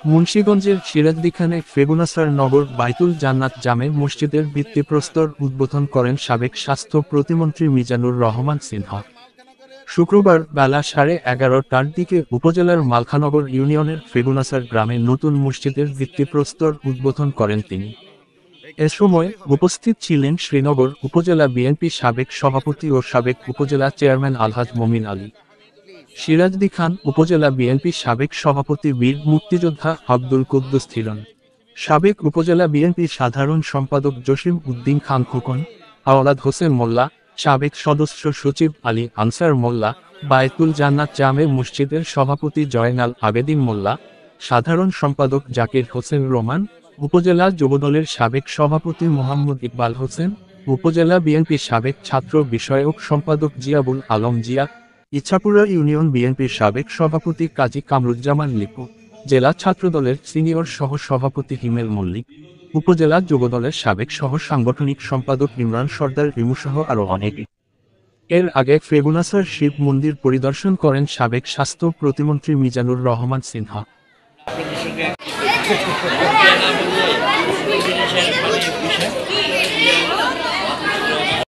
মুন্সিগঞ্জের সিরাজদিখানে ফেগুনাসার নগর বাইতুল জান্নাত জামে মসজিদের ভিত্তিপ্রস্তর উদ্বোধন করেন সাবেক স্বাস্থ্য প্রতিমন্ত্রী মিজানুর রহমান সিনহা। শুক্রবার বেলা 11:30টার দিকে উপজেলার মালখানগর ইউনিয়নের ফেগুনাসার গ্রামে নতুন মসজিদের ভিত্তিপ্রস্তর উদ্বোধন করেন তিনি। এ সময় উপস্থিত ছিলেন শ্রীনগর উপজেলা বিএনপি সাবেক সভাপতি ও সাবেক উপজেলা চেয়ারম্যান আলহাজ মমিন আলী। সিরাজদি খান উপজেলা বিএনপি সাবেক সভাপতি বীর মুক্তিযোদ্ধা আব্দুল কুদ্দুস ছিলেন। সাবেক উপজেলা বিএনপি সাধারণ সম্পাদক জসিম উদ্দিন খান খোকন, আওলাদ হোসেন মোল্লা, সাবেক সদস্য সচিব আলী আনসার মোল্লা, বায়তুল জান্নাত জামে মসজিদের সভাপতি জয়নাল আবেদিন মোল্লা, সাধারণ সম্পাদক জাকির হোসেন রোমান, উপজেলা যুবদলের সাবেক সভাপতি মোহাম্মদ ইকবাল হোসেন, উপজেলা বিএনপি সাবেক ছাত্র বিষয়ক সম্পাদক জিয়াবুল আলম জিয়া, ইছাপুরা ইউনিয়ন বিএনপির সাবেক সভাপতি কাজী কামরুজ্জামান লিপু, জেলা ছাত্রদলের সিনিয়র সহ সভাপতি হিমেল মল্লিক, উপজেলা যুবদলের সাবেক সহ সাংগঠনিক সম্পাদক ইমরান সর্দার রিমুসহ আরও অনেকে। এর আগে ফেগুনাসার শিব মন্দির পরিদর্শন করেন সাবেক স্বাস্থ্য প্রতিমন্ত্রী মিজানুর রহমান সিনহা। আপনাদের সঙ্গে